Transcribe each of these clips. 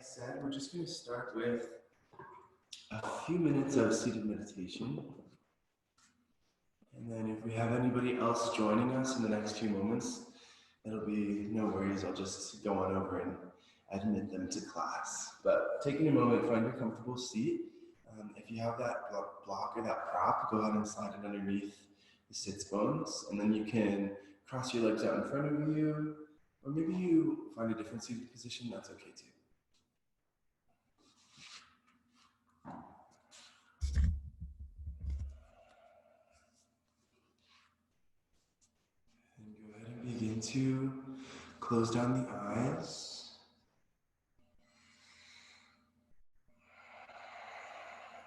said, we're just going to start with a few minutes of seated meditation. And then if we have anybody else joining us in the next few moments, it'll be no worries. I'll just go on over and admit them to class. But taking a moment, find your comfortable seat. If you have that block or that prop, go ahead and slide it underneath the sits bones. And then you can cross your legs out in front of you, or maybe you find a different seated position, that's okay too. And go ahead and begin to close down the eyes.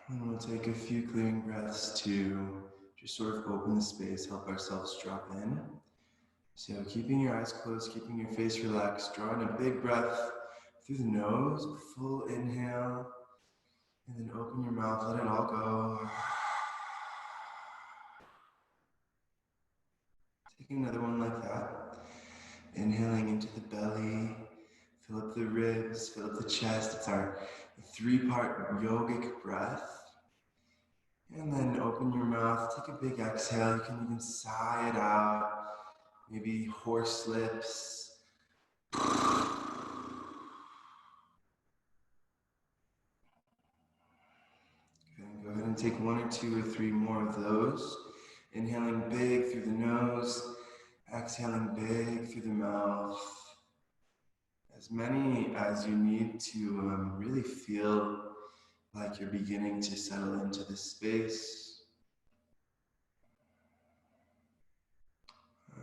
And we'll take a few clearing breaths to just sort of open the space, help ourselves drop in. So keeping your eyes closed, keeping your face relaxed, drawing a big breath through the nose, full inhale, and then open your mouth, let it all go. Taking another one like that. Inhaling into the belly, fill up the ribs, fill up the chest. It's our three-part yogic breath. And then open your mouth, take a big exhale. You can even sigh it out, maybe horse lips. Go ahead and take one or two or three more of those. Inhaling big through the nose, exhaling big through the mouth. As many as you need to really feel like you're beginning to settle into this space.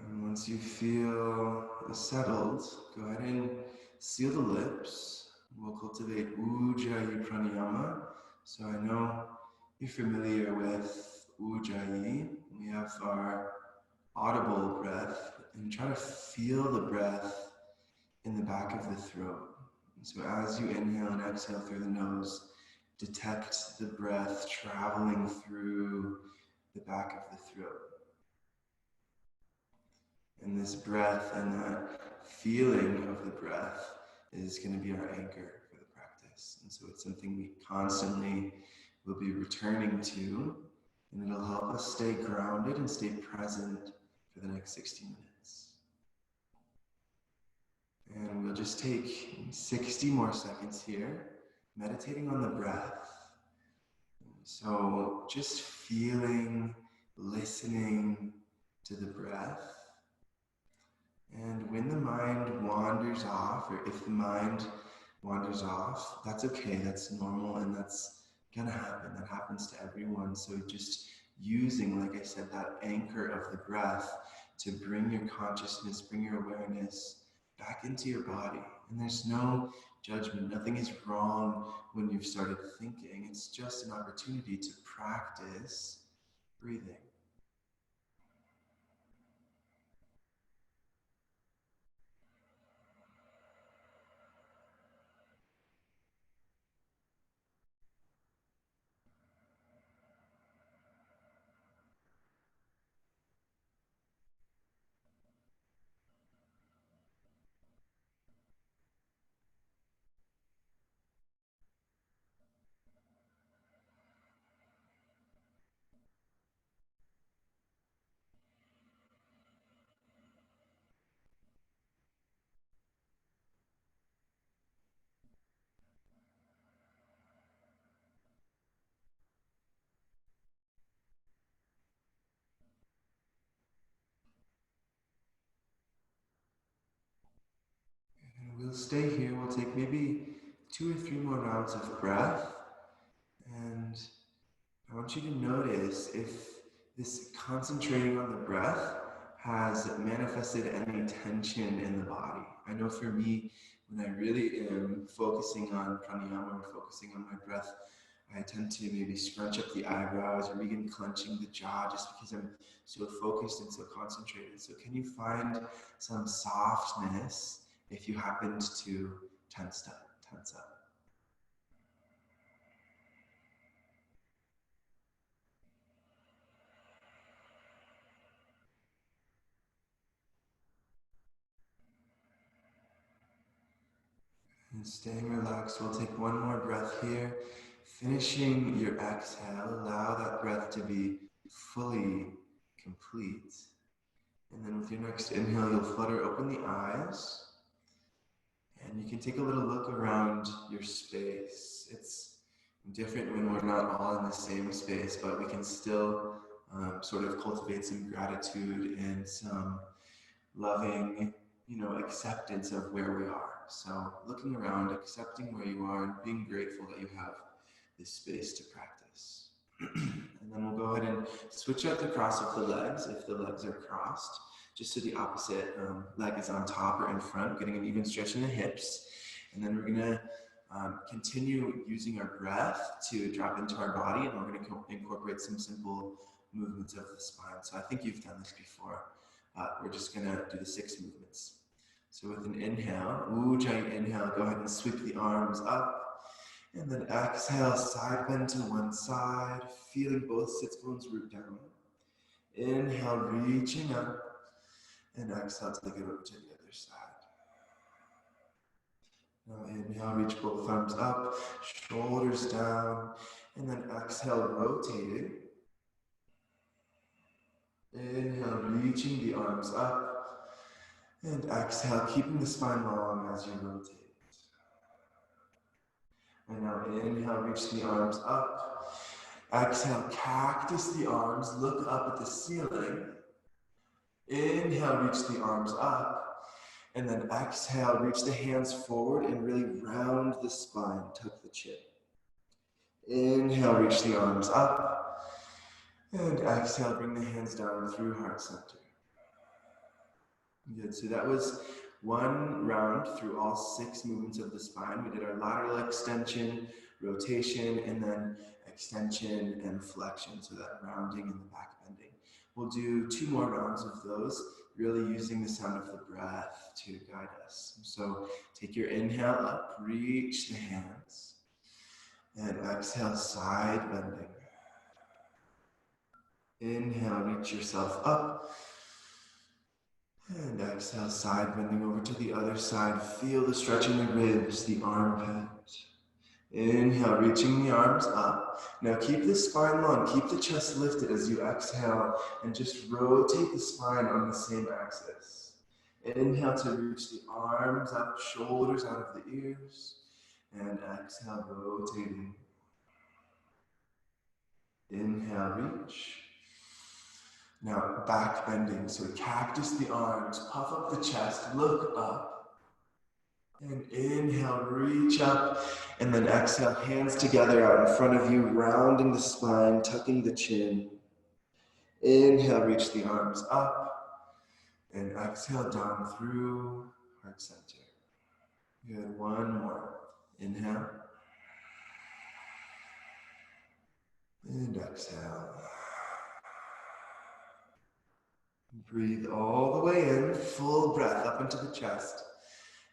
And once you feel settled, go ahead and seal the lips. We'll cultivate Ujjayi Pranayama. So I know you're familiar with Ujjayi. We have our audible breath, and try to feel the breath in the back of the throat. And so as you inhale and exhale through the nose, detect the breath traveling through the back of the throat. And this breath and that feeling of the breath is going to be our anchor for the practice. And so it's something we constantly will be returning to, and it'll help us stay grounded and stay present for the next 60 minutes. And we'll just take 60 more seconds here, meditating on the breath. So just feeling, listening to the breath. And when the mind wanders off, or if the mind wanders off, that's okay, that's normal, and that's gonna happen. That happens to everyone. So just using, like I said, that anchor of the breath to bring your consciousness, bring your awareness back into your body. And there's no judgment. Nothing is wrong when you've started thinking. It's just an opportunity to practice breathing. We'll stay here. We'll take maybe 2 or 3 more rounds of breath. And I want you to notice if this concentrating on the breath has manifested any tension in the body. I know for me, when I really am focusing on pranayama or focusing on my breath, I tend to maybe scrunch up the eyebrows or begin clenching the jaw just because I'm so focused and so concentrated. So can you find some softness if you happened to tense up? And staying relaxed, we'll take one more breath here. Finishing your exhale, allow that breath to be fully complete. And then with your next inhale, you'll flutter open the eyes. And you can take a little look around your space. It's different when we're not all in the same space, but we can still sort of cultivate some gratitude and some loving, acceptance of where we are. So looking around, accepting where you are, and being grateful that you have this space to practice. And then we'll go ahead and switch out the cross of the legs if the legs are crossed, just so the opposite leg is on top or in front, getting an even stretch in the hips. And then we're gonna continue using our breath to drop into our body, and we're gonna incorporate some simple movements of the spine. So I think you've done this before. We're just gonna do the 6 movements. So with an inhale, Ujjayi inhale, go ahead and sweep the arms up. And then exhale, side bend to one side, feeling both sits bones root down. Inhale, reaching up. And exhale, take it over to the other side. Now inhale, reach both arms up, shoulders down. And then exhale, rotating. Inhale, reaching the arms up. And exhale, keeping the spine long as you rotate. And now inhale, reach the arms up. Exhale, cactus the arms, look up at the ceiling. Inhale, reach the arms up. And then exhale, reach the hands forward and really round the spine, tuck the chin. Inhale, reach the arms up. And exhale, bring the hands down through heart center. Good, so that was one round through all 6 movements of the spine. We did our lateral extension, rotation, and then extension and flexion, so that rounding and the back bending. We'll do 2 more rounds of those, really using the sound of the breath to guide us. So take your inhale up, reach the hands, and exhale, side bending. Inhale, reach yourself up. And exhale, side bending over to the other side. Feel the stretch in the ribs, the armpit. Inhale, reaching the arms up. Now keep the spine long, keep the chest lifted as you exhale, and just rotate the spine on the same axis. Inhale to reach the arms up, shoulders out of the ears. And exhale, rotating. Inhale, reach. Now back bending, so cactus the arms, puff up the chest, look up. And inhale, reach up, and then exhale, hands together out in front of you, rounding the spine, tucking the chin. Inhale, reach the arms up, and exhale down through heart center. Good, one more. Inhale. And exhale. Breathe all the way in, full breath up into the chest,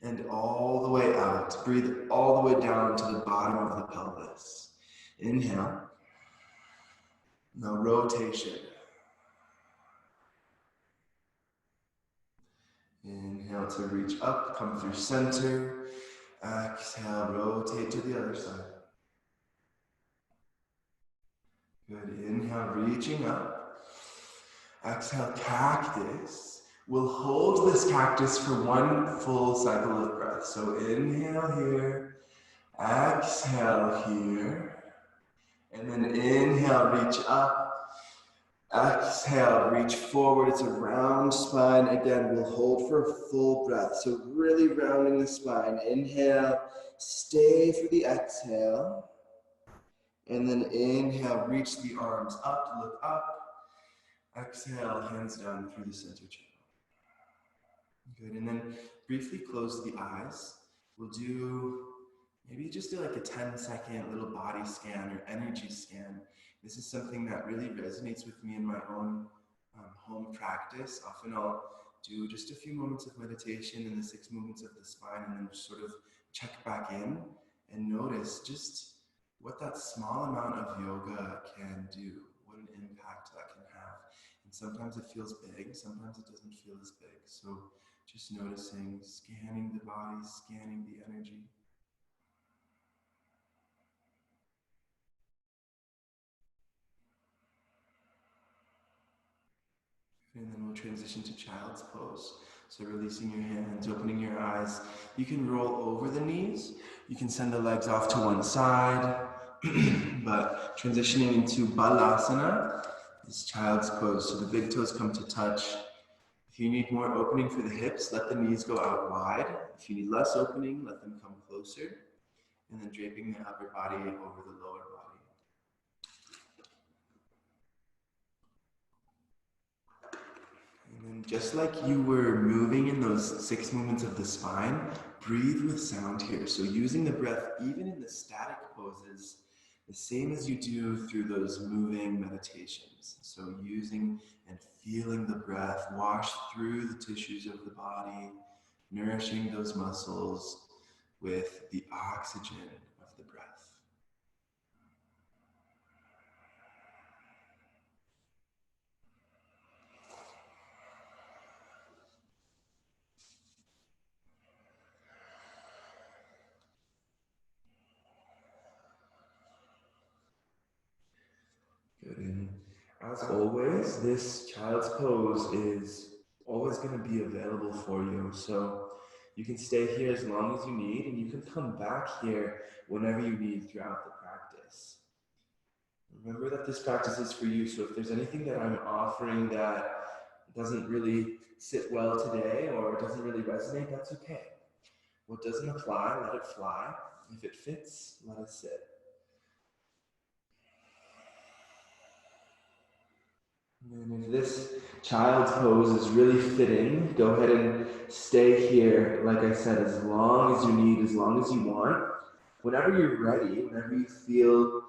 and all the way out. Breathe all the way down to the bottom of the pelvis. Inhale. Now rotation. Inhale to reach up, come through center. Exhale, rotate to the other side. Good, inhale, reaching up. Exhale, cactus. We'll hold this cactus for one full cycle of breath. So inhale here, exhale here, and then inhale, reach up. Exhale, reach forward. It's a round spine. Again, we'll hold for a full breath. So really rounding the spine. Inhale, stay for the exhale. And then inhale, reach the arms up, look up. Exhale, hands down through the center channel. Good, and then briefly close the eyes. We'll do maybe just do like a 10-second little body scan or energy scan. This is something that really resonates with me in my own home practice. Often I'll do just a few moments of meditation and the 6 movements of the spine, and then just sort of check back in and notice just what that small amount of yoga can do, what an impact that can have. And sometimes it feels big, sometimes it doesn't feel as big. So just noticing, scanning the body, scanning the energy. And then we'll transition to child's pose. So releasing your hands, opening your eyes. You can roll over the knees. You can send the legs off to one side. But transitioning into balasana is child's pose. So the big toes come to touch. If you need more opening for the hips, let the knees go out wide. If you need less opening, let them come closer. And then draping the upper body over the lower body. And then just like you were moving in those 6 movements of the spine, breathe with sound here. So using the breath even in the static poses, the same as you do through those moving meditations. So using and feeling the breath wash through the tissues of the body, nourishing those muscles with the oxygen of the breath. Good. And as always, this child's pose is always going to be available for you. So you can stay here as long as you need, and you can come back here whenever you need throughout the practice. Remember that this practice is for you, so if there's anything that I'm offering that doesn't really sit well today or doesn't really resonate, that's okay. What doesn't apply, let it fly. If it fits, let it sit. And if this child's pose is really fitting, go ahead and stay here, like I said, as long as you need, as long as you want. Whenever you're ready, whenever you feel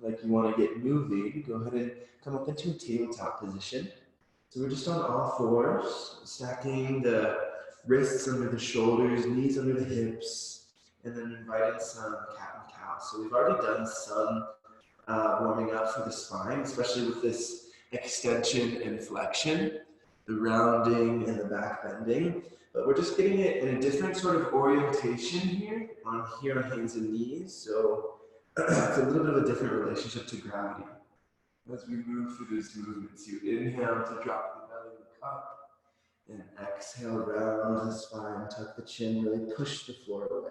like you want to get moving, go ahead and come up into a tabletop position. So we're just on all fours, stacking the wrists under the shoulders, knees under the hips, and then inviting some cat and cow. So we've already done some warming up for the spine, especially with this extension and flexion, the rounding and the back bending. But we're just getting it in a different sort of orientation here on hands and knees. So it's a little bit of a different relationship to gravity. As we move through these movements, you inhale to drop the belly of the cup, and exhale, round the spine, tuck the chin, really push the floor away.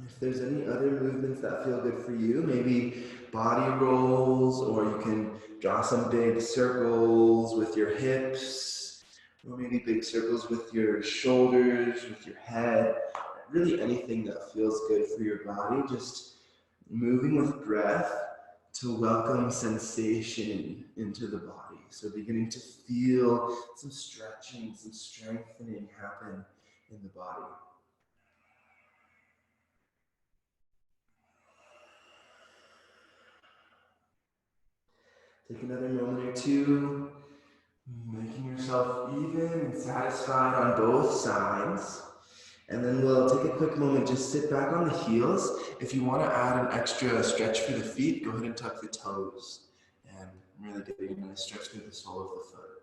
If there's any other movements that feel good for you, maybe body rolls, or you can draw some big circles with your hips, or maybe big circles with your shoulders, with your head, really anything that feels good for your body, just moving with breath to welcome sensation into the body. So beginning to feel some stretching, some strengthening happen in the body. Take another moment or two, making yourself even and satisfied on both sides. And then we'll take a quick moment, just sit back on the heels. If you want to add an extra stretch for the feet, go ahead and tuck the toes and really get a nice stretch through the sole of the foot.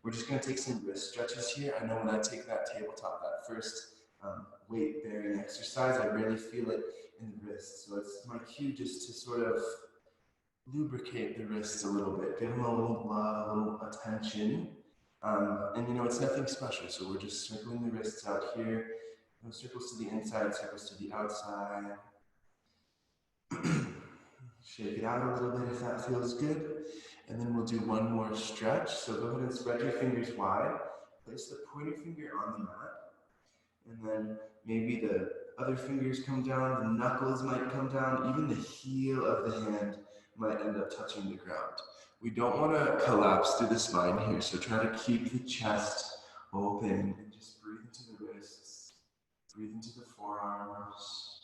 We're just going to take some wrist stretches here. I know when I take that tabletop, that first weight bearing exercise, I really feel it in the wrist. So it's my cue just to sort of lubricate the wrists a little bit, give them a little love, a little attention. And you know, it's nothing special, so we're just circling the wrists out here. Circles to the inside, circles to the outside. Shake it out a little bit if that feels good. And then we'll do one more stretch. So go ahead and spread your fingers wide. Place the pointer finger on the mat. And then maybe the other fingers come down, the knuckles might come down, even the heel of the hand might end up touching the ground. We don't want to collapse through the spine here, so try to keep the chest open and just breathe into the wrists, breathe into the forearms.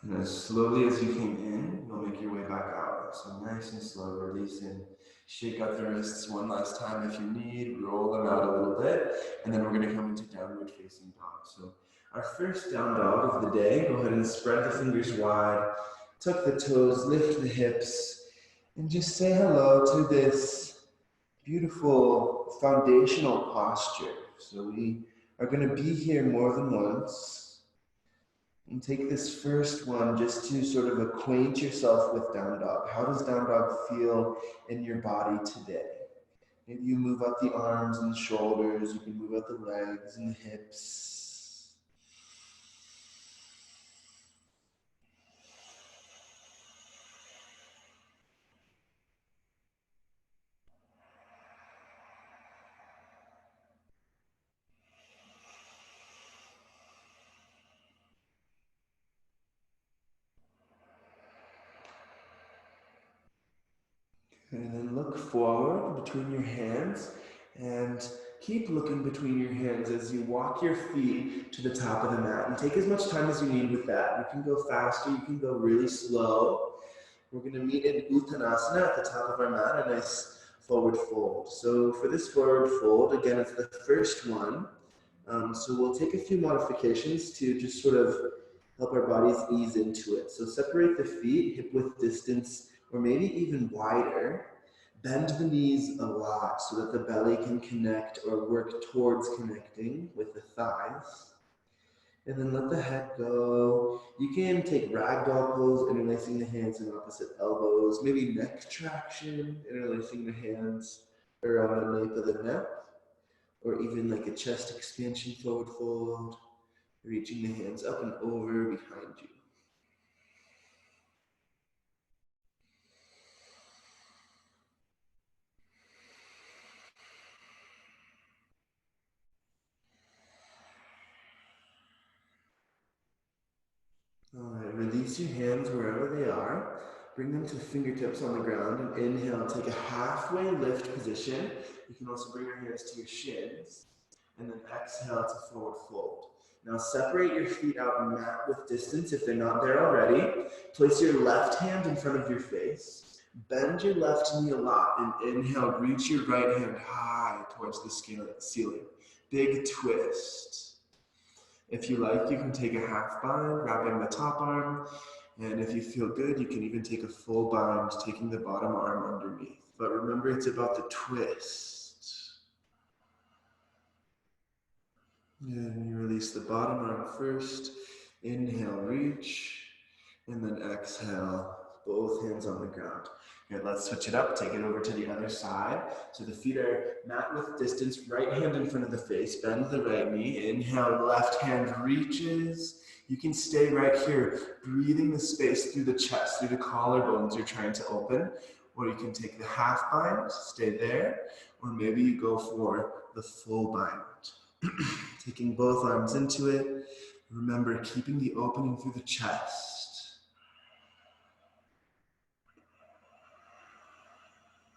And as slowly as you came in, you'll make your way back out. So nice and slow, releasing. Shake out the wrists one last time if you need. Roll them out a little bit. And then we're going to come into downward facing dog. So our first down dog of the day, go ahead and spread the fingers wide. Tuck the toes, lift the hips. And just say hello to this beautiful foundational posture. So we are going to be here more than once. And take this first one just to sort of acquaint yourself with down dog. How does down dog feel in your body today? Maybe you move out the arms and the shoulders, you can move out the legs and the hips. And then look forward between your hands and keep looking between your hands as you walk your feet to the top of the mat. And take as much time as you need with that. You can go faster, you can go really slow. We're going to meet in Uttanasana at the top of our mat, a nice forward fold. So for this forward fold, again, it's the first one. So we'll take a few modifications to just sort of help our bodies ease into it. So separate the feet, hip width distance, or maybe even wider. Bend the knees a lot so that the belly can connect or work towards connecting with the thighs. And then let the head go. You can take ragdoll pose, interlacing the hands in opposite elbows, maybe neck traction, interlacing the hands around the nape of the neck, or even like a chest expansion forward fold, reaching the hands up and over behind you. All right, release your hands wherever they are. Bring them to fingertips on the ground and inhale, take a halfway lift position. You can also bring your hands to your shins and then exhale to forward fold. Now separate your feet out mat width distance if they're not there already. Place your left hand in front of your face. Bend your left knee a lot and inhale, reach your right hand high towards the ceiling. Big twist. If you like, you can take a half bind, wrapping the top arm. And if you feel good, you can even take a full bind, taking the bottom arm underneath. But remember, it's about the twist. And you release the bottom arm first. Inhale, reach. And then exhale, both hands on the ground. Good, let's switch it up. Take it over to the other side. So the feet are mat width distance, right hand in front of the face. Bend the right knee. Inhale, left hand reaches. You can stay right here, breathing the space through the chest, through the collarbones you're trying to open. Or you can take the half bind, stay there. Or maybe you go for the full bind. Taking both arms into it. Remember, keeping the opening through the chest.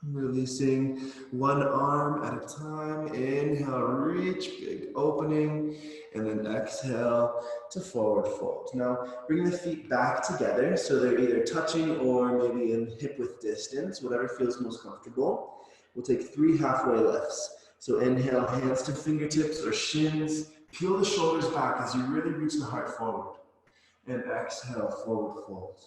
Releasing one arm at a time. Inhale, reach, big opening, and then exhale to forward fold. Now, bring the feet back together so they're either touching or maybe in hip width distance, whatever feels most comfortable. We'll take 3 halfway lifts. So inhale, hands to fingertips or shins. Peel the shoulders back as you really reach the heart forward. And exhale, forward fold.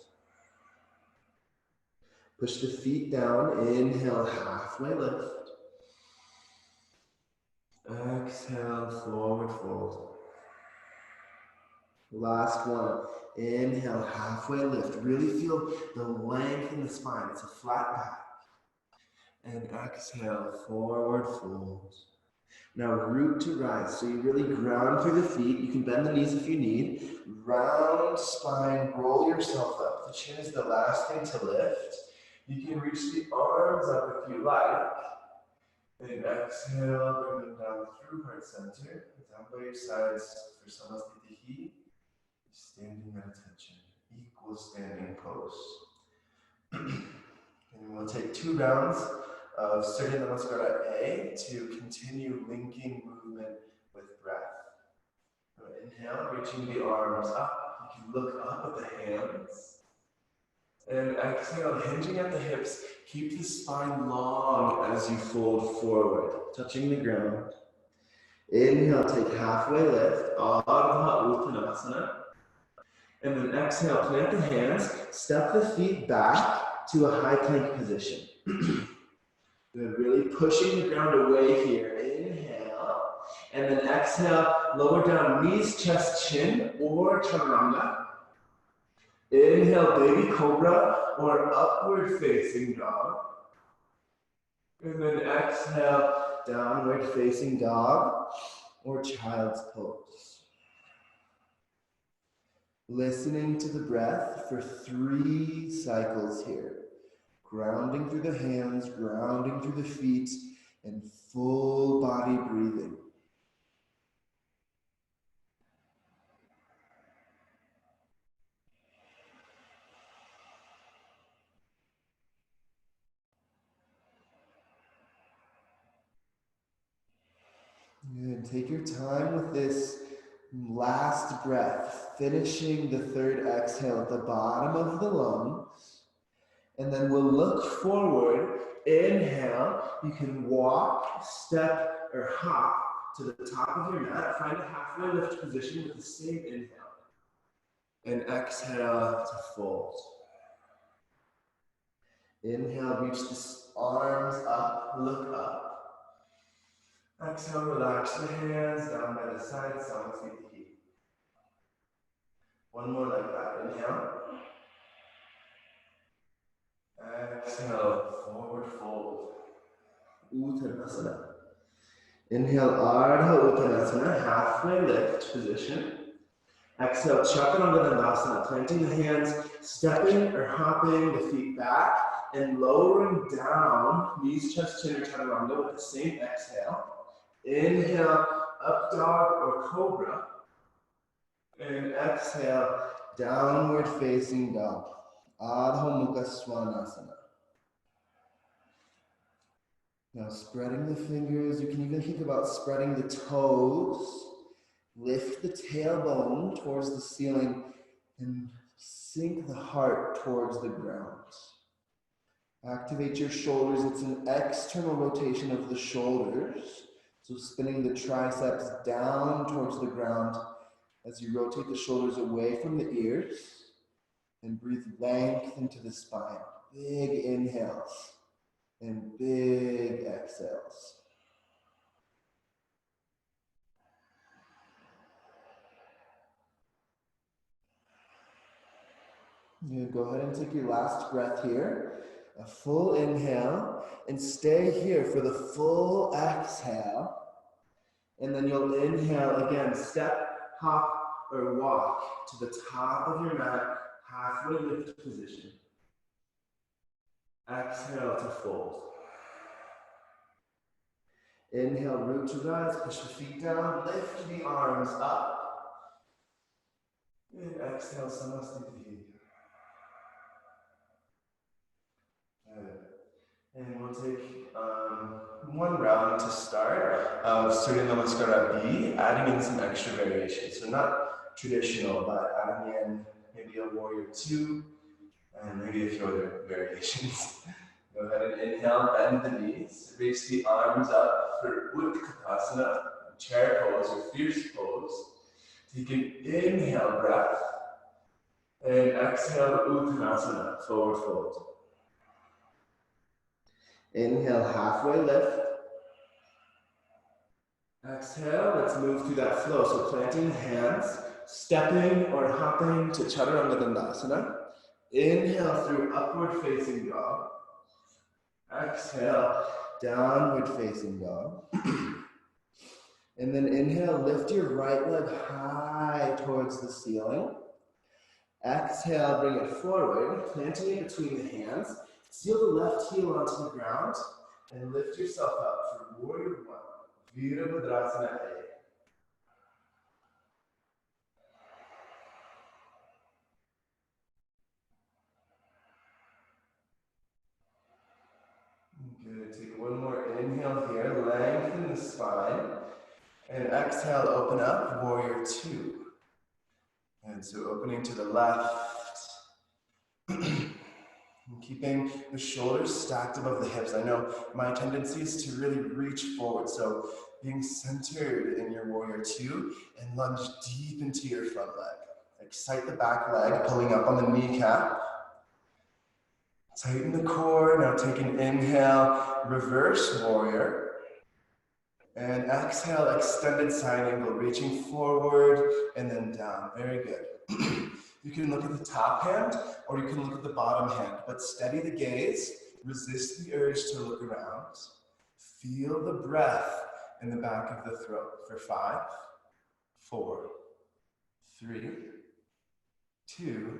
Push the feet down, inhale, halfway lift. Exhale, forward fold. Last one. Inhale, halfway lift. Really feel the length in the spine. It's a flat back. And exhale, forward fold. Now root to rise. So you really ground through the feet. You can bend the knees if you need. Round spine, roll yourself up. The chin is the last thing to lift. You can reach the arms up if you like. And exhale, bring them down through heart center. Down by your sides for samasthiti, standing at attention. Equal standing pose. And we'll take 2 rounds of Surya Namaskara A to continue linking movement with breath. So inhale, reaching the arms up. You can look up at the hands. And exhale, hinging at the hips. Keep the spine long as you fold forward, touching the ground. Inhale, take halfway lift, Ardha Uttanasana. And then exhale, plant the hands, step the feet back, to a high plank position. Good, really pushing the ground away here. Inhale, and then exhale, lower down, knees, chest, chin, or chaturanga. Inhale, baby cobra, or upward facing dog. And then exhale, downward facing dog, or child's pose. Listening to the breath for 3 cycles here. Grounding through the hands, grounding through the feet, and full body breathing. Good. Take your time with this last breath, finishing the 3rd exhale at the bottom of the lungs. And then we'll look forward. Inhale, you can walk, step, or hop to the top of your mat. Find a halfway lift position with the same inhale. And exhale to fold. Inhale, reach the arms up, look up. Exhale, relax the hands down by the side, someone's feet to heat. One more like that. Inhale. Exhale, forward fold. Uttanasana. Inhale, Ardha Uttanasana, halfway lift position. Exhale, Chaturanga Dandasana, planting the hands, stepping or hopping the feet back, and lowering down, knees, chest, chin, or chaturanga with the same exhale. Inhale, up dog or cobra. And exhale, downward facing dog. Adho Mukha Svanasana. Now spreading the fingers, you can even think about spreading the toes. Lift the tailbone towards the ceiling and sink the heart towards the ground. Activate your shoulders. It's an external rotation of the shoulders. So spinning the triceps down towards the ground as you rotate the shoulders away from the ears and breathe length into the spine. Big inhales and big exhales. You go ahead and take your last breath here. A full inhale and stay here for the full exhale. And then you'll inhale again, step, hop, or walk to the top of your mat, halfway lift position. Exhale to fold. Inhale, root to rise, push the feet down, lift the arms up. And exhale, Samasthiti. And we'll take one round to start of Surya Namaskara B, adding in some extra variations. So not traditional, but adding in maybe a warrior 2 and maybe a few other variations. Go ahead and inhale, bend the knees, reach the arms up for Utkatasana, chair pose or fierce pose. Take an inhale breath and exhale Uttanasana, forward fold. Inhale, halfway lift. Exhale, let's move through that flow. So planting the hands, stepping or hopping to Chaturanga Dandasana. Inhale through upward facing dog. Exhale, downward facing dog. And then inhale, lift your right leg high towards the ceiling. Exhale, bring it forward, planting it between the hands. Seal the left heel onto the ground and lift yourself up for warrior 1, Virabhadrasana A. Good, take one more inhale here, lengthen the spine, and exhale, open up, warrior 2. And so opening to the left, and keeping the shoulders stacked above the hips. I know my tendency is to really reach forward, so being centered in your warrior 2 and lunge deep into your front leg. Excite the back leg, pulling up on the kneecap. Tighten the core. Now take an inhale, reverse warrior. And exhale, extended side angle, reaching forward and then down. Very good. You can look at the top hand or you can look at the bottom hand, but steady the gaze, resist the urge to look around. Feel the breath in the back of the throat for 5, 4, 3, 2,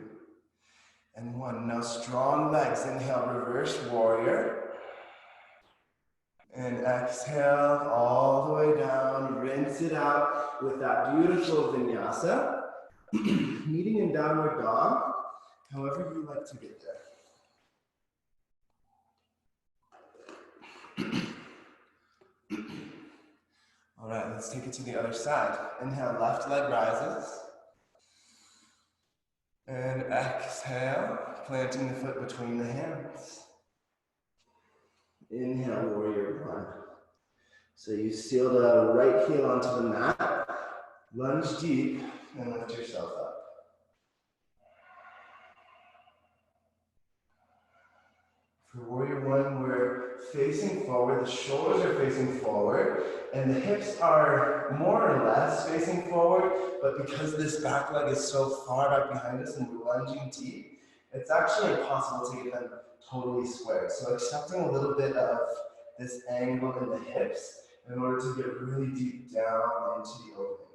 and 1. Now strong legs. Inhale, reverse warrior. And exhale all the way down. Rinse it out with that beautiful vinyasa. Meeting in downward dog, however you like to get there. All right, let's take it to the other side. Inhale, left leg rises. And exhale, planting the foot between the hands. Inhale, warrior 1. So you seal the right heel onto the mat, lunge deep, and lift yourself up. For warrior 1, we're facing forward, the shoulders are facing forward, and the hips are more or less facing forward, but because this back leg is so far back behind us and we're lunging deep, it's actually impossible to get them totally square. So accepting a little bit of this angle in the hips in order to get really deep down into the opening.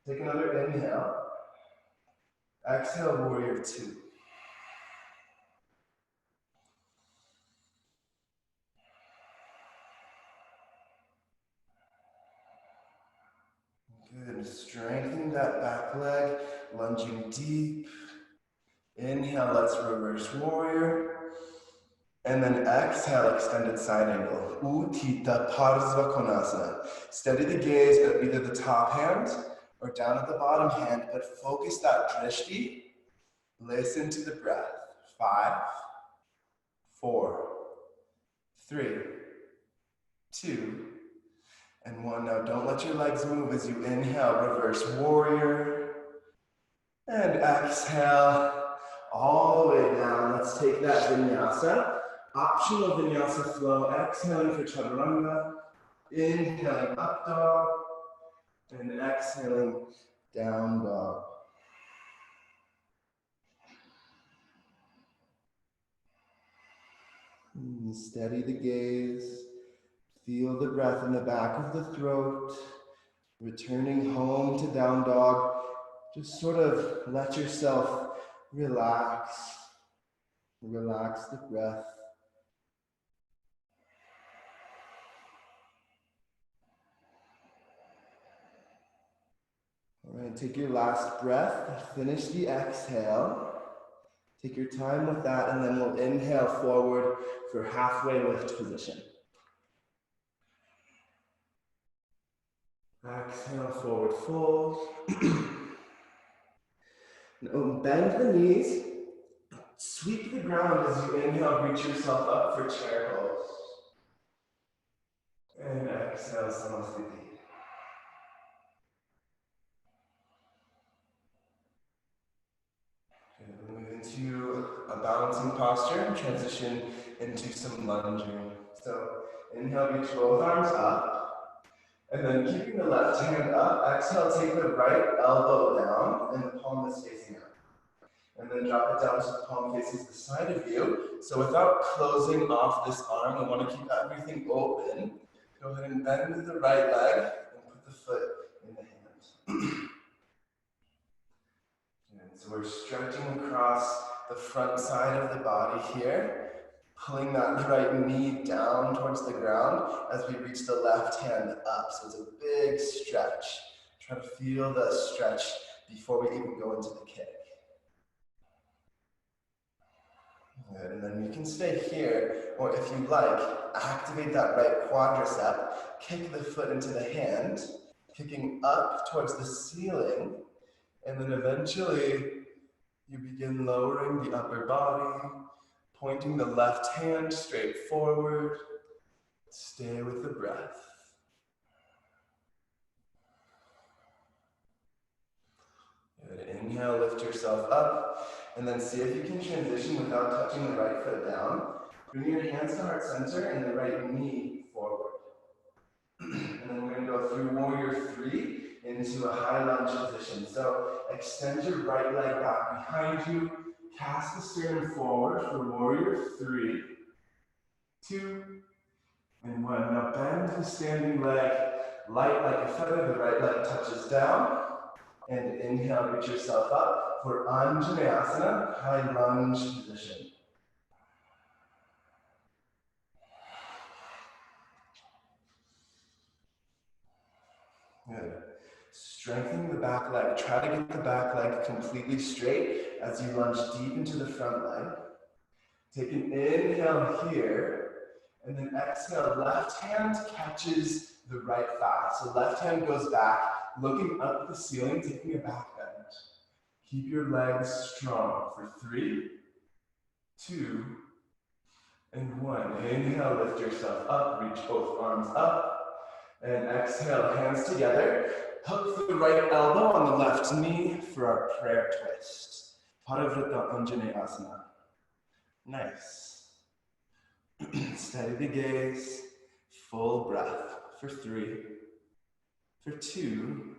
Take another inhale. Exhale, warrior 2. Good. Strengthening that back leg, lunging deep. Inhale, let's reverse warrior. And then exhale, extended side angle. Utthita Parsva Konasana. Steady the gaze at either the top hand or down at the bottom hand, but focus that drishti. Listen to the breath. 5, 4, 3, 2, and 1. Now don't let your legs move as you inhale, reverse warrior. And exhale, all the way down. Let's take that vinyasa. Optional vinyasa flow. Exhaling for chaturanga. Inhaling up dog. And exhaling down dog. And steady the gaze. Feel the breath in the back of the throat. Returning home to down dog. Just sort of let yourself relax. Relax the breath. All right, take your last breath. Finish the exhale. Take your time with that, and then we'll inhale forward for halfway lift position. Exhale, forward fold. Now bend the knees. Sweep the ground as you inhale, reach yourself up for chair pose. And exhale, Samasthiti. Okay, we'll move into a balancing posture and transition into some lunging. So inhale, reach both arms up. And then keeping the left hand up, exhale, take the right elbow down and the palm is facing up. And then drop it down so the palm faces the side of you. So without closing off this arm, we want to keep everything open. Go ahead and bend the right leg and put the foot in the hand. And so we're stretching across the front side of the body here, pulling that right knee down towards the ground as we reach the left hand up. So it's a big stretch. Try to feel the stretch before we even go into the kick. Good, and then you can stay here, or if you like, activate that right quadricep, kick the foot into the hand, kicking up towards the ceiling, and then eventually you begin lowering the upper body, pointing the left hand straight forward. Stay with the breath. Good. Inhale, lift yourself up. And then see if you can transition without touching the right foot down. Bring your hands to heart center and the right knee forward. And then we're going to go through warrior 3 into a high lunge position. So extend your right leg back behind you. Cast the sternum forward for warrior 3, 2, and 1. Now bend the standing leg light like a feather. The right leg touches down. And inhale, reach yourself up for Anjaneyasana, high lunge position. Good. Strengthen the back leg. Try to get the back leg completely straight as you lunge deep into the front leg. Take an inhale here, and then exhale. Left hand catches the right thigh. So left hand goes back, looking up at the ceiling, taking a back bend. Keep your legs strong for 3, 2, and 1. Inhale, lift yourself up, reach both arms up. And exhale, hands together. Hook the right elbow on the left knee for our prayer twist. Parivrtta Anjaneyasana. Nice. Steady the gaze. Full breath for 3, for 2,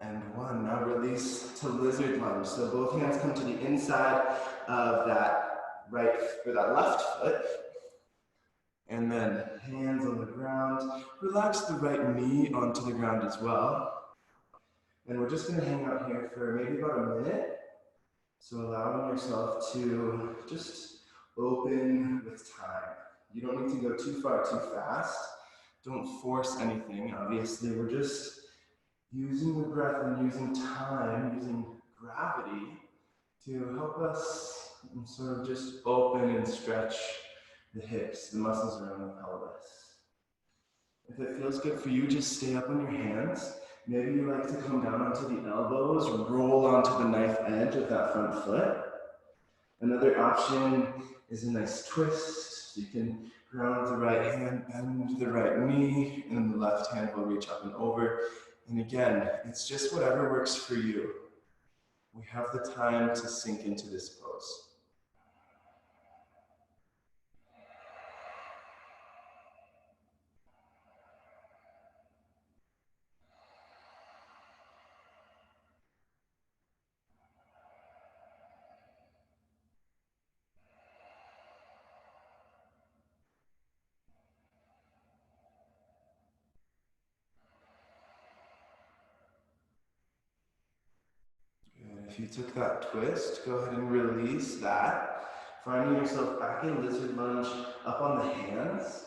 and 1. Now release to lizard lunge. So both hands come to the inside of that right or that left foot. And then hands on the ground. Relax the right knee onto the ground as well. And we're just going to hang out here for maybe about a minute. So allowing yourself to just open with time. You don't need to go too far too fast. Don't force anything. Obviously, we're just using the breath and using time, using gravity to help us sort of just open and stretch the hips, the muscles around the pelvis. If it feels good for you, just stay up on your hands. Maybe you like to come down onto the elbows, roll onto the knife edge of that front foot. Another option is a nice twist. So you can ground the right hand, bend the right knee, and then the left hand will reach up and over. And again, it's just whatever works for you. We have the time to sink into this pose. If you took that twist, go ahead and release that. Finding yourself back in lizard lunge, up on the hands.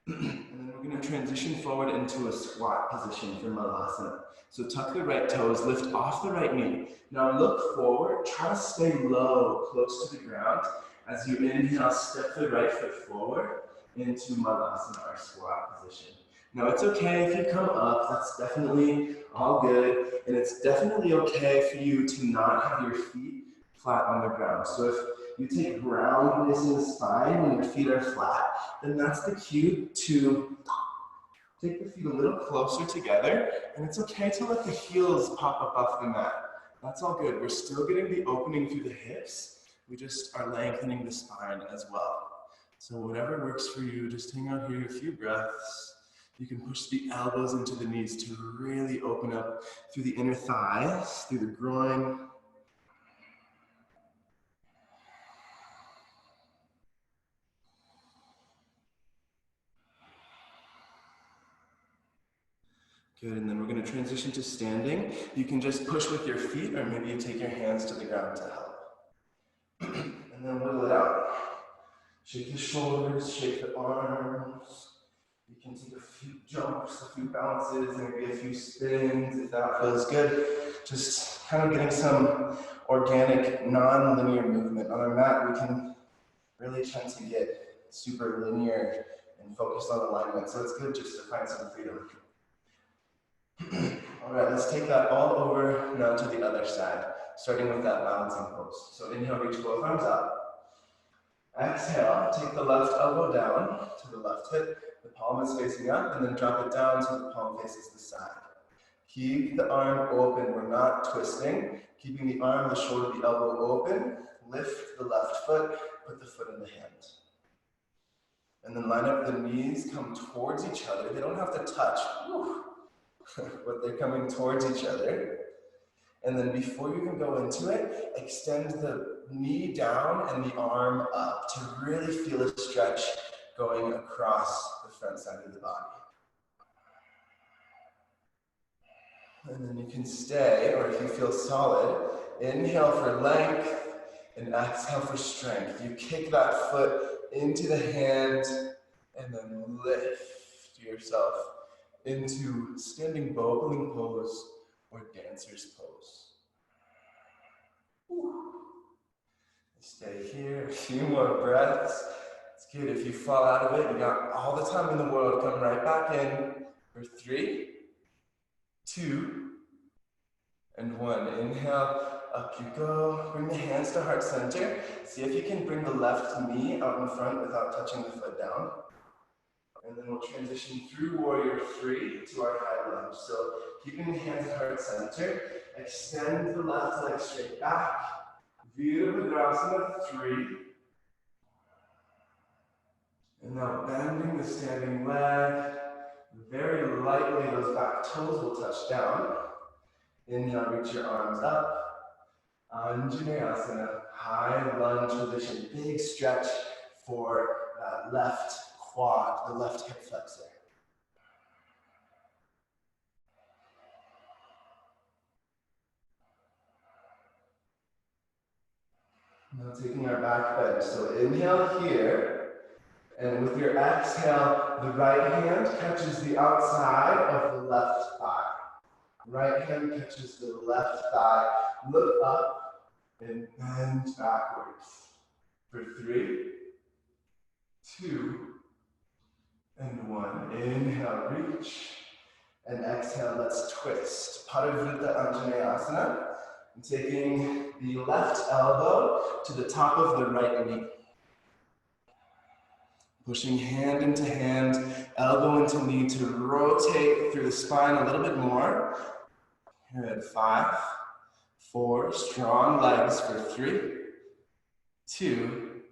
And then we're going to transition forward into a squat position for Malasana. So tuck the right toes, lift off the right knee. Now look forward, try to stay low, close to the ground. As you inhale, step the right foot forward into Malasana, our squat position. Now it's okay if you come up, that's definitely all good. And it's definitely okay for you to not have your feet flat on the ground. So if you take roundness in the spine when your feet are flat, then that's the cue to take the feet a little closer together. And it's okay to let the heels pop up off the mat. That's all good. We're still getting the opening through the hips. We just are lengthening the spine as well. So whatever works for you, just hang out here a few breaths. You can push the elbows into the knees to really open up through the inner thighs, through the groin. Good, and then we're going to transition to standing. You can just push with your feet, or maybe you take your hands to the ground to help. And then wiggle it out. Shake the shoulders, shake the arms. You can take a few jumps, a few bounces, maybe a few spins if that feels good. Just kind of getting some organic, non-linear movement. On our mat, we can really tend to get super linear and focused on alignment, so it's good just to find some freedom. All right, let's take that all over now to the other side, starting with that balancing pose. So inhale, reach both arms up. Exhale, take the left elbow down to the left hip. The palm is facing up, and then drop it down so the palm faces the side. Keep the arm open. We're not twisting. Keeping the arm, the shoulder, the elbow open. Lift the left foot. Put the foot in the hand. And then line up the knees, come towards each other. They don't have to touch, but they're coming towards each other. And then before you can go into it, extend the knee down and the arm up to really feel a stretch going across the front side of the body. And then you can stay, or if you feel solid, inhale for length and exhale for strength. You kick that foot into the hand and then lift yourself into standing bowling pose or dancer's pose. Stay here, a few more breaths. It's good. If you fall out of it, you got all the time in the world. Come right back in for 3, 2, and 1. Inhale, up you go. Bring the hands to heart center. See if you can bring the left knee out in front without touching the foot down. And then we'll transition through warrior 3 to our high lunge. So keeping the hands at heart center, extend the left leg straight back. Virabhadrasana 3. And now bending the standing leg. Very lightly, those back toes will touch down. Inhale, reach your arms up. Anjaneyasana, high lunge position. Big stretch for that left quad, the left hip flexor. Now taking our back bend. So inhale here, and with your exhale, the right hand catches the outside of the left thigh. Right hand catches the left thigh. Look up and bend backwards. For 3, 2, and 1. Inhale, reach. And exhale, let's twist. Parivrtta Anjaneyasana. And taking the left elbow to the top of the right knee. Pushing hand into hand, elbow into knee to rotate through the spine a little bit more. Good. 5, 4, strong legs for 3, 2,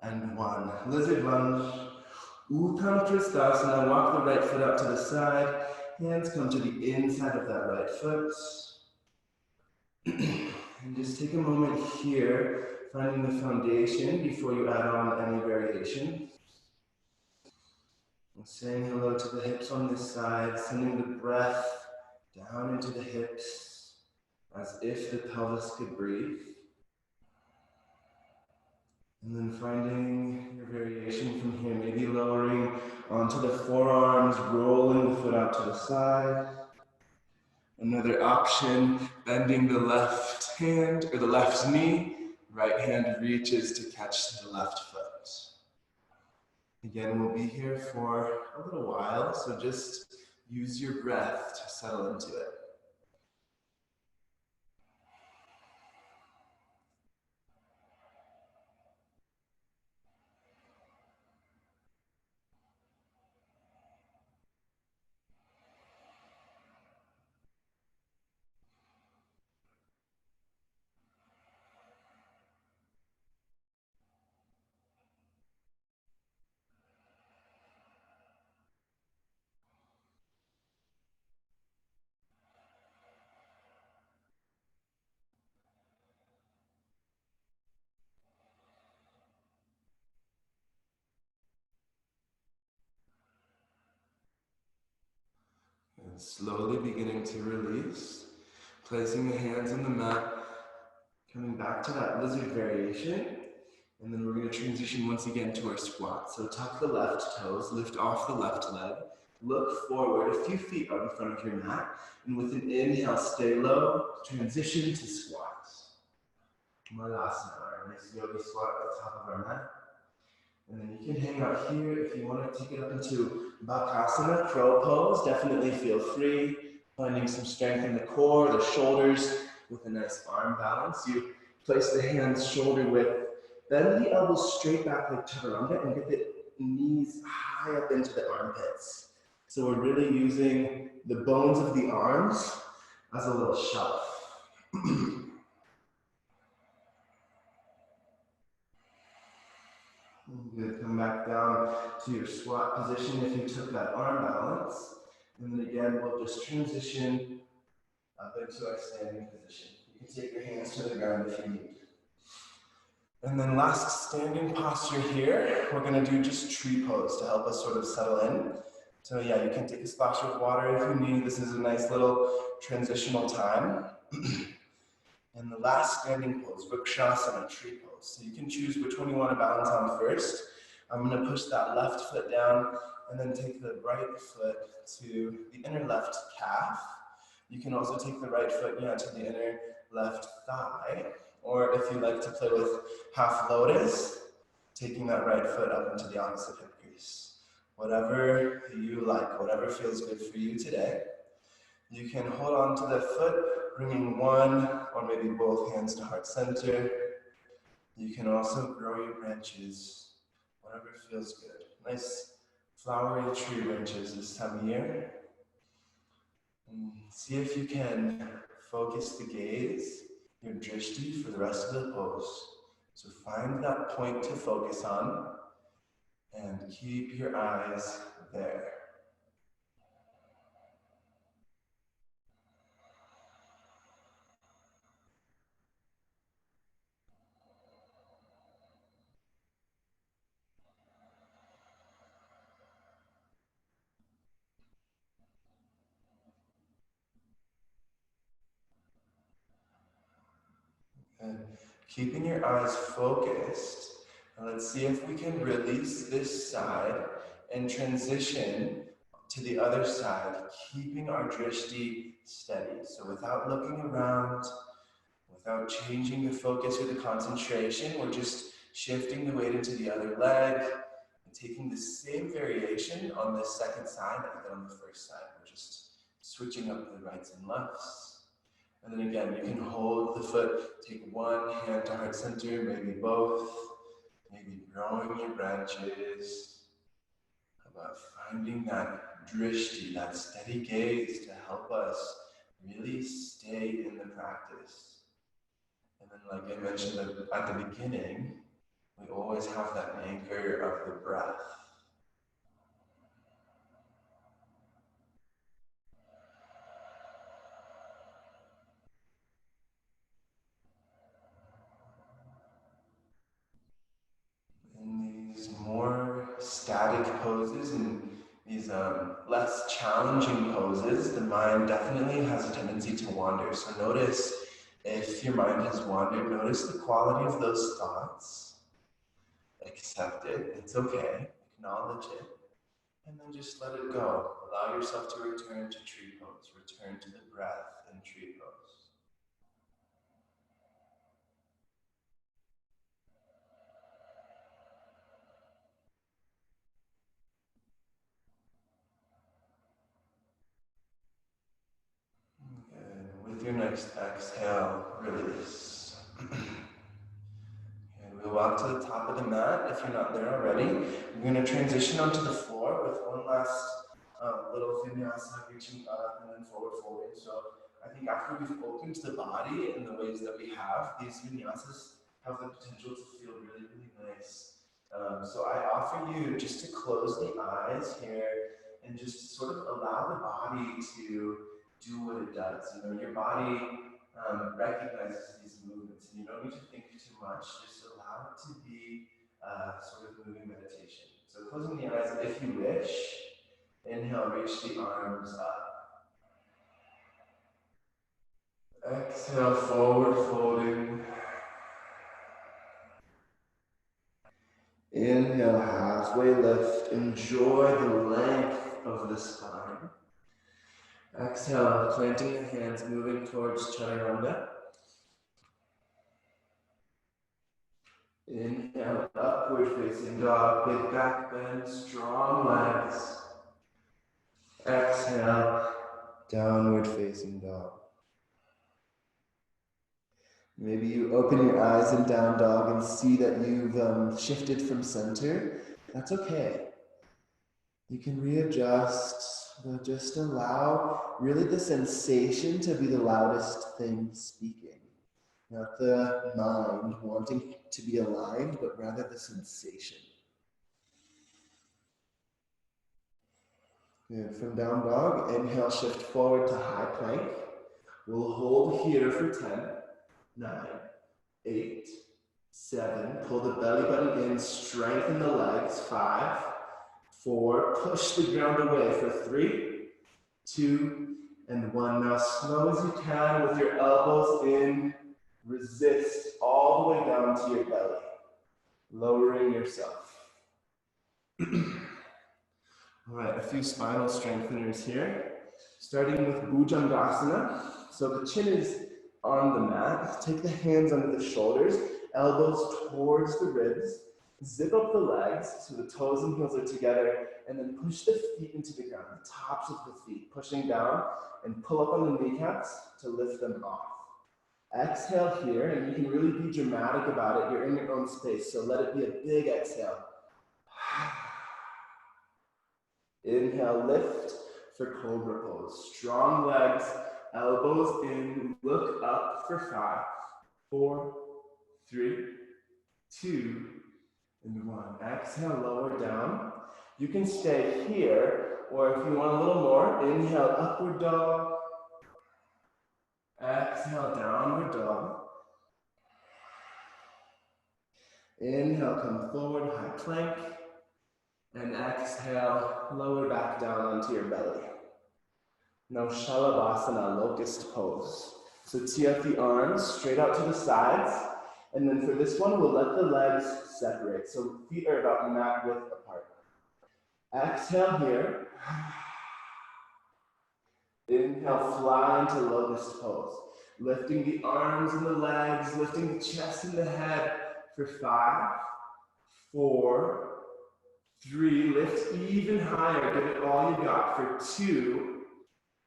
and 1. Lizard lunge. Uttam Kristasana. Walk the right foot out to the side. Hands come to the inside of that right foot. And just take a moment here, finding the foundation before you add on any variation. And saying hello to the hips on this side, sending the breath down into the hips as if the pelvis could breathe. And then finding your variation from here, maybe lowering onto the forearms, rolling the foot out to the side. Another option, bending the left hand or the left knee, right hand reaches to catch the left foot. Again, we'll be here for a little while, so just use your breath to settle into it. And slowly beginning to release, placing the hands on the mat, coming back to that lizard variation, and then we're going to transition once again to our squat. So tuck the left toes, lift off the left leg, look forward, a few feet out in front of your mat, and with an inhale, stay low, transition to squat. Malasana, our nice yogi squat at the top of our mat. And then you can hang out here if you want to take it up into Bakasana, crow pose. Definitely feel free. Finding some strength in the core, the shoulders with a nice arm balance. You place the hands shoulder width. Bend the elbows straight back like chaturanga and get the knees high up into the armpits. So we're really using the bones of the arms as a little shelf. Good. Come back down to your squat position if you took that arm balance. And then again, we'll just transition up into our standing position. You can take your hands to the ground if you need. And then last standing posture here, we're gonna do just tree pose to help us sort of settle in. So yeah, you can take a splash of water if you need. This is a nice little transitional time. And the last standing pose, Vrikshasana, tree pose. So you can choose which one you want to balance on first. I'm going to push that left foot down and then take the right foot to the inner left calf. You can also take the right foot to the inner left thigh. Or if you like to play with half lotus, taking that right foot up into the opposite hip crease. Whatever you like, whatever feels good for you today. You can hold on to the foot, bringing one or maybe both hands to heart center. You can also grow your branches, whatever feels good. Nice flowery tree branches this time of year. And see if you can focus the gaze, your drishti, for the rest of the pose. So find that point to focus on and keep your eyes there. And keeping your eyes focused, let's see if we can release this side and transition to the other side, keeping our drishti steady. So without looking around, without changing the focus or the concentration, we're just shifting the weight into the other leg and taking the same variation on the second side that we did on the first side. We're just switching up the rights and lefts. And then again, you can hold the foot, take one hand to heart center, maybe both, maybe growing your branches. How about finding that drishti, that steady gaze to help us really stay in the practice. And then like I mentioned at the beginning, we always have that anchor of the breath. In these more static poses and these less challenging poses, the mind definitely has a tendency to wander. So notice if your mind has wandered, notice the quality of those thoughts. Accept it, it's okay, acknowledge it, and then just let it go. Allow yourself to return to tree pose, return to the breath in tree pose. And with your next exhale, release. And we'll walk to the top of the mat if you're not there already. We're going to transition onto the floor with one last little vinyasa, reaching up and then forward folding. So I think after we've opened the body in the ways that we have, these vinyasas have the potential to feel really, really nice. So I offer you just to close the eyes here and just sort of allow the body to do what it does. You know, your body recognizes these movements, and you don't need to think too much. Just allow it to be sort of moving meditation. So closing the eyes if you wish. Inhale, reach the arms up. Exhale, forward folding. Inhale, halfway lift. Enjoy the length of the spine. Exhale, planting the hands, moving towards chaturanga. Inhale, upward facing dog, big back bend, strong legs. Exhale, downward facing dog. Maybe you open your eyes in down dog and see that you've shifted from center. That's okay. You can readjust, but just allow really the sensation to be the loudest thing speaking. Not the mind wanting to be aligned, but rather the sensation. Good. From down dog, inhale, shift forward to high plank. We'll hold here for 10, 9, 8, 7. Pull the belly button in, strengthen the legs. 5, 4. Push the ground away for 3, 2, and 1. Now slow as you can with your elbows in. Resist all the way down to your belly, lowering yourself. All right, a few spinal strengtheners here. Starting with Bhujangasana. So the chin is on the mat. Take the hands under the shoulders, elbows towards the ribs. Zip up the legs so the toes and heels are together, and then push the feet into the ground, the tops of the feet, pushing down, and pull up on the kneecaps to lift them off. Exhale here, and you can really be dramatic about it. You're in your own space, so let it be a big exhale. Inhale, lift for cobra pose. Strong legs, elbows in, look up for 5, 4, 3, 2, and 1. Exhale, lower down. You can stay here, or if you want a little more, inhale, upward dog. Exhale, downward dog. Inhale, come forward, high plank. And exhale, lower back down onto your belly. Now Shalabhasana, locust pose. So tee up the arms straight out to the sides. And then for this one, we'll let the legs separate. So feet are about mat width apart. Exhale here. Inhale, fly into locust pose. Lifting the arms and the legs, lifting the chest and the head for 5, 4, 3, lift even higher, give it all you got for 2,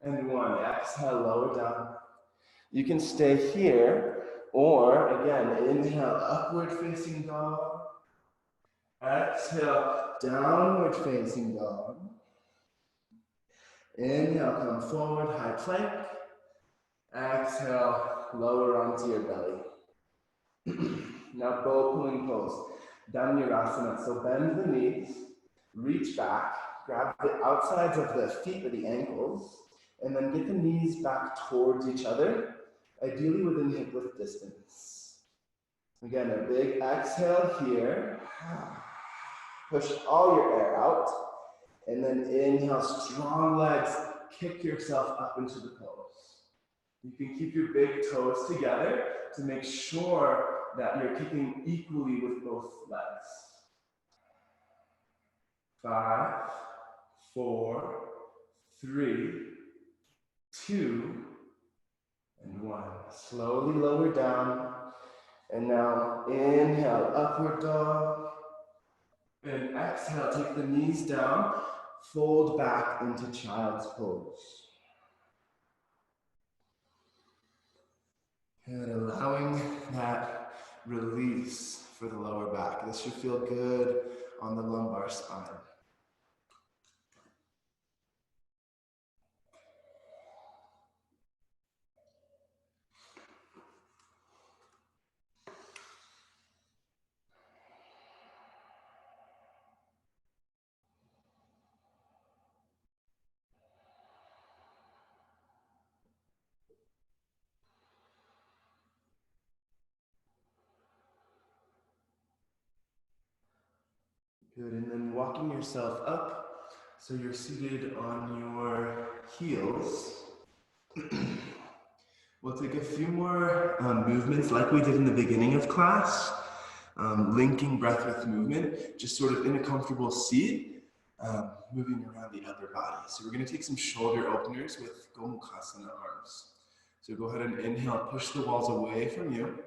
and 1. Exhale, lower down. You can stay here, or again, inhale, upward facing dog. Exhale, downward facing dog. Inhale, come forward, high plank. Exhale, lower onto your belly. Now bow pulling pose, Dhanurasana. So bend the knees, reach back, grab the outsides of the feet or the ankles, and then get the knees back towards each other, ideally within hip width distance. Again, a big exhale here. Push all your air out, and then inhale, strong legs, kick yourself up into the pose. You can keep your big toes together to make sure that you're kicking equally with both legs. 5, 4, 3, 2, and 1. Slowly lower down. And now inhale, upward dog. And exhale, take the knees down, fold back into child's pose. And allowing that release for the lower back. This should feel good on the lumbar spine. Good, and then walking yourself up so you're seated on your heels. We'll take a few more movements like we did in the beginning of class, linking breath with movement, just sort of in a comfortable seat, moving around the upper body. So we're going to take some shoulder openers with Gomukhasana arms. So go ahead and inhale, push the walls away from you,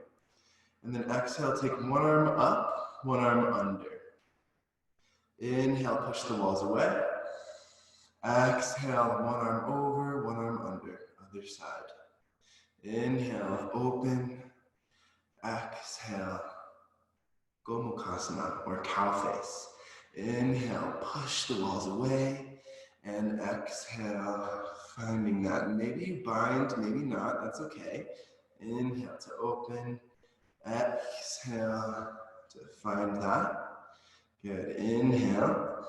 and then exhale, take one arm up, one arm under. Inhale, push the walls away. Exhale, one arm over, one arm under, other side. Inhale, open. Exhale, Gomukhasana or cow face. Inhale, push the walls away. And exhale, finding that. Maybe you bind, maybe not, that's okay. Inhale to open. Exhale to find that. Good. Inhale.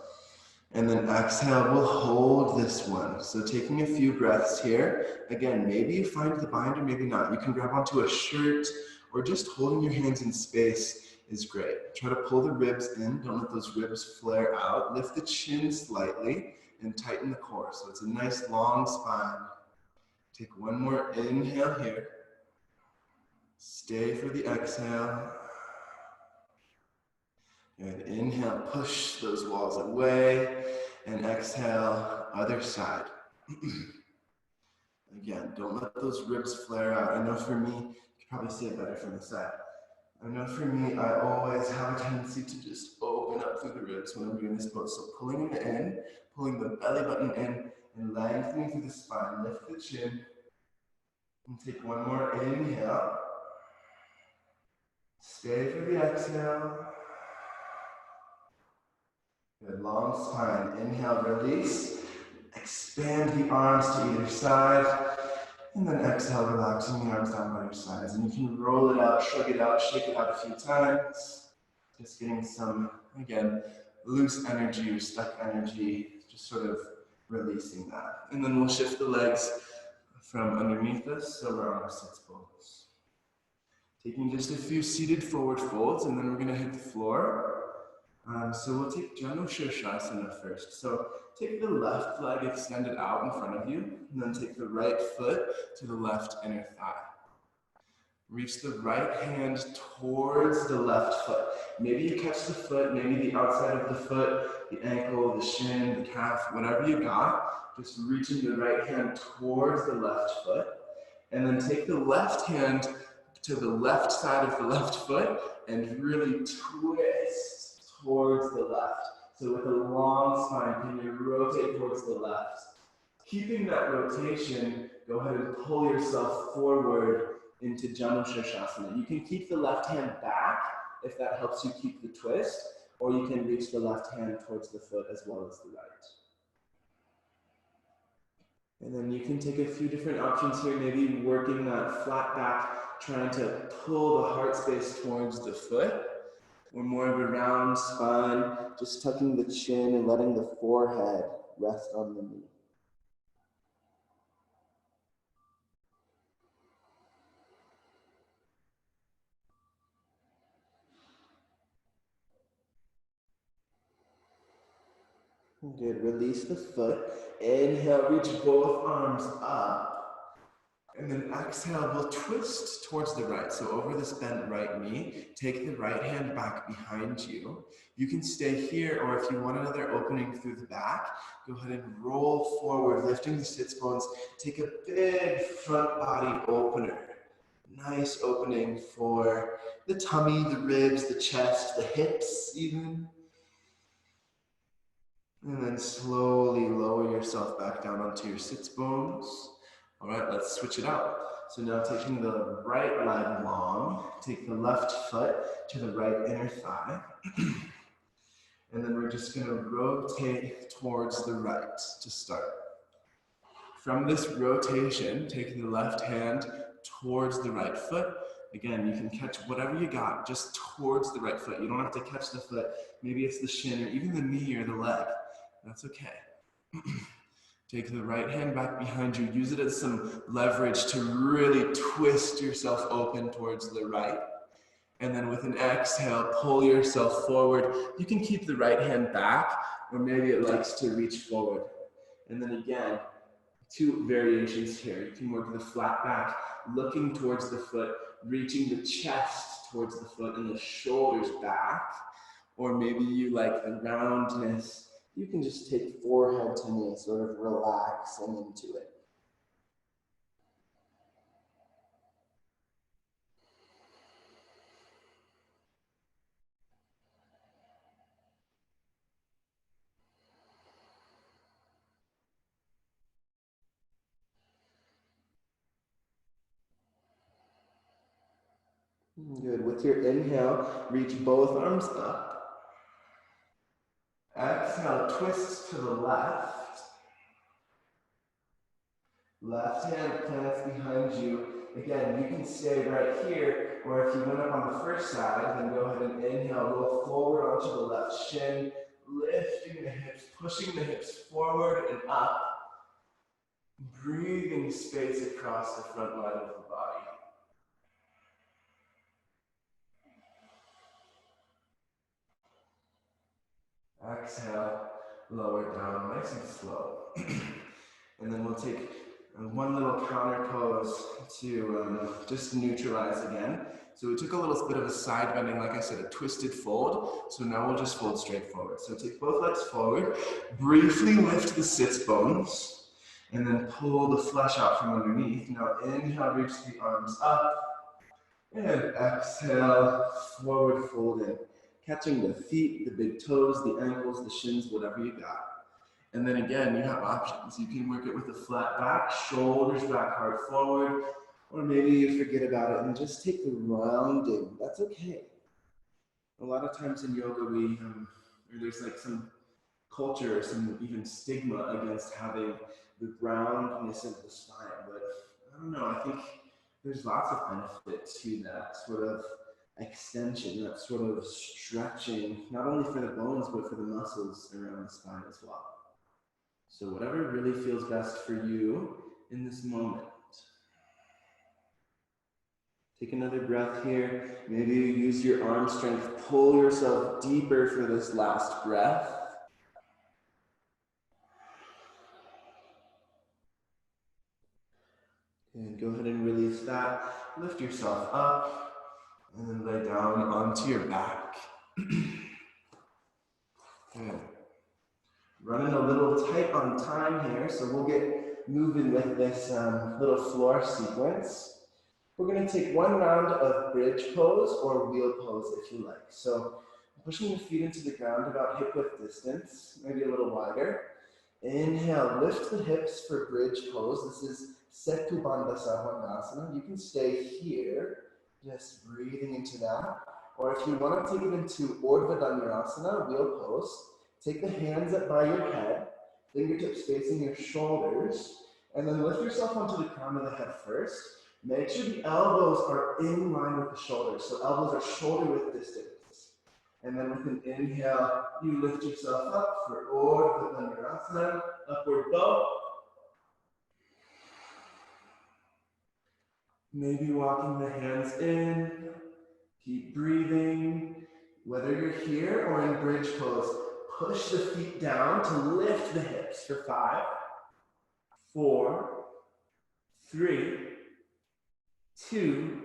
And then exhale, we'll hold this one. So taking a few breaths here. Again, maybe you find the binder, maybe not. You can grab onto a shirt or just holding your hands in space is great. Try to pull the ribs in. Don't let those ribs flare out. Lift the chin slightly and tighten the core. So it's a nice long spine. Take one more inhale here. Stay for the exhale. Good. Inhale, push those walls away. And exhale, other side. Again, don't let those ribs flare out. I know for me, you can probably see it better from the side. I know for me, I always have a tendency to just open up through the ribs when I'm doing this pose. So pulling them in, pulling the belly button in, and lengthening through the spine. Lift the chin. And take one more inhale. Stay for the exhale. Good, long spine. Inhale, release. Expand the arms to either side. And then exhale, relaxing the arms down by your sides. And you can roll it out, shrug it out, shake it out a few times. Just getting some, again, loose energy or stuck energy, just sort of releasing that. And then we'll shift the legs from underneath us, so we're on our sits bones. Taking just a few seated forward folds, and then we're gonna hit the floor. So we'll take Janu Shirshasana first. So take the left leg extended out in front of you, and then take the right foot to the left inner thigh. Reach the right hand towards the left foot. Maybe you catch the foot, maybe the outside of the foot, the ankle, the shin, the calf, whatever you got. Just reaching the right hand towards the left foot. And then take the left hand to the left side of the left foot and really twist towards the left. So with a long spine, can you rotate towards the left? Keeping that rotation, go ahead and pull yourself forward into Janu Shirshasana. You can keep the left hand back if that helps you keep the twist, or you can reach the left hand towards the foot as well as the right. And then you can take a few different options here, maybe working that flat back, trying to pull the heart space towards the foot, or more of a round spine, just tucking the chin and letting the forehead rest on the knee. Good, release the foot. Inhale, reach both arms up. And then exhale, we'll twist towards the right. So over this bent right knee, take the right hand back behind you. You can stay here, or if you want another opening through the back, go ahead and roll forward, lifting the sits bones. Take a big front body opener. Nice opening for the tummy, the ribs, the chest, the hips even. And then slowly lower yourself back down onto your sits bones. All right, let's switch it out. So now taking the right leg long, take the left foot to the right inner thigh. And then we're just gonna rotate towards the right to start. From this rotation, take the left hand towards the right foot. Again, you can catch whatever you got just towards the right foot. You don't have to catch the foot. Maybe it's the shin or even the knee or the leg. That's okay. Take the right hand back behind you. Use it as some leverage to really twist yourself open towards the right. And then with an exhale, pull yourself forward. You can keep the right hand back, or maybe it likes to reach forward. And then again, two variations here. You can work the flat back, looking towards the foot, reaching the chest towards the foot and the shoulders back. Or maybe you like the roundness. You can just take forehead to knee, sort of relaxing into it. Good. With your inhale, reach both arms up. Exhale, twist to the left. Left hand plants behind you. Again, you can stay right here, or if you went up on the first side, then go ahead and inhale, roll forward onto the left shin, lifting the hips, pushing the hips forward and up, breathing space across the front line of the body. Exhale, lower down, nice and slow. And then we'll take one little counter pose to just neutralize again. So we took a little bit of a side bending, like I said, a twisted fold. So now we'll just fold straight forward. So take both legs forward, briefly lift the sits bones, and then pull the flesh out from underneath. Now inhale, reach the arms up, and exhale, forward fold in. Catching the feet, the big toes, the ankles, the shins, whatever you got. And then again, you have options. You can work it with a flat back, shoulders back, heart forward, or maybe you forget about it and just take the rounding. That's okay. A lot of times in yoga, there's like some culture, some even stigma against having the roundness of the spine. But I don't know, I think there's lots of benefit to that sort of extension, that sort of stretching, not only for the bones, but for the muscles around the spine as well. So whatever really feels best for you in this moment. Take another breath here. Maybe you use your arm strength. Pull yourself deeper for this last breath. And go ahead and release that. Lift yourself up and then lay down onto your back. Good. Running a little tight on time here, so we'll get moving with this little floor sequence. We're going to take one round of bridge pose or wheel pose if you like. So pushing your feet into the ground about hip width distance, maybe a little wider. Inhale, lift the hips for bridge pose. This is Setu Bandha Savandasana. You can stay here, just breathing into that. Or if you want to take it into Urdhva Dhanurasana, wheel pose, take the hands up by your head, fingertips facing your shoulders, and then lift yourself onto the crown of the head first. Make sure the elbows are in line with the shoulders. So elbows are shoulder width distance. And then with an inhale, you lift yourself up for Urdhva Dhanurasana, upward bow. Maybe walking the hands in. Keep breathing. Whether you're here or in bridge pose, push the feet down to lift the hips for 5, 4, 3, 2,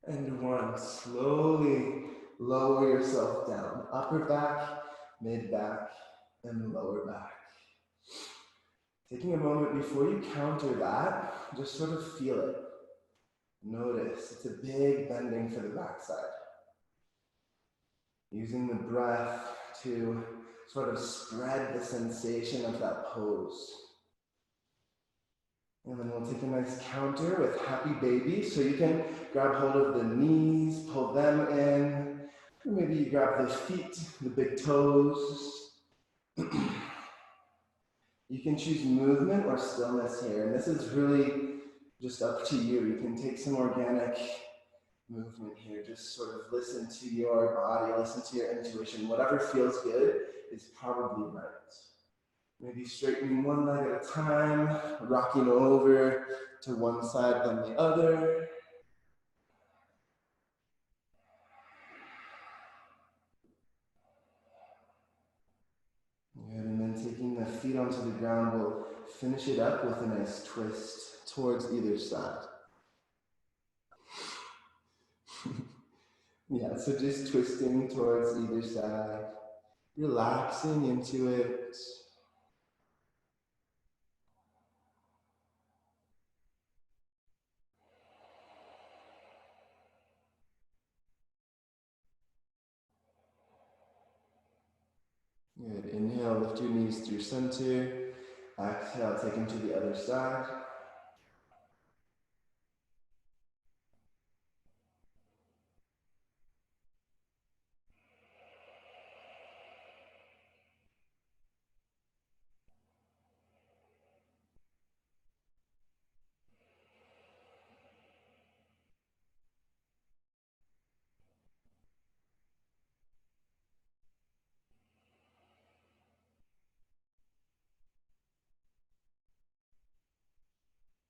and 1. Slowly lower yourself down. Upper back, mid back, and lower back. Taking a moment before you counter that, just sort of feel it. Notice, it's a big bending for the backside. Using the breath to sort of spread the sensation of that pose. And then we'll take a nice counter with happy baby. So you can grab hold of the knees, pull them in. Or maybe you grab the feet, the big toes. You can choose movement or stillness here. And this is really just up to you. You can take some organic movement here. Just sort of listen to your body, listen to your intuition. Whatever feels good is probably right. Maybe straightening one leg at a time, rocking over to one side then the other. Good, and then taking the feet onto the ground, we'll finish it up with a nice twist towards either side. Yeah, so just twisting towards either side, relaxing into it. Good, inhale, lift your knees through center. Exhale, take them to the other side.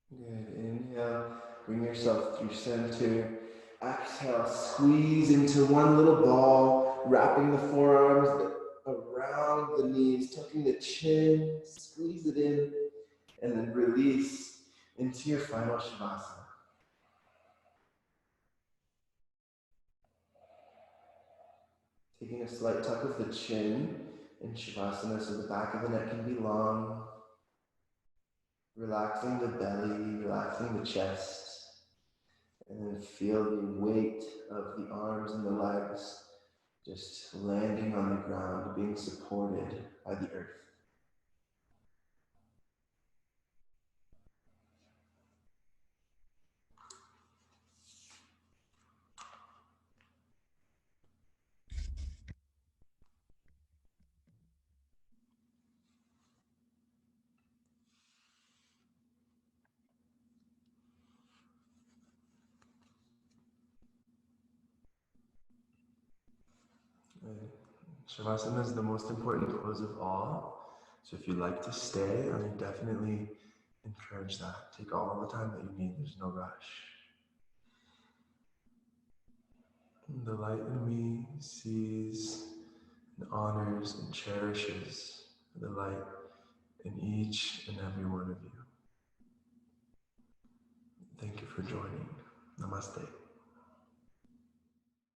Good. Inhale, bring yourself through center. Exhale, squeeze into one little ball, wrapping the forearms around the knees, tucking the chin, squeeze it in, and then release into your final Shavasana. Taking a slight tuck of the chin in Shavasana so the back of the neck can be long. Relaxing the belly, relaxing the chest, and then feel the weight of the arms and the legs just landing on the ground, being supported by the earth. Shavasana is the most important pose of all. So if you like to stay, I would definitely encourage that. Take all the time that you need. There's no rush. The light in me sees and honors and cherishes the light in each and every one of you. Thank you for joining. Namaste.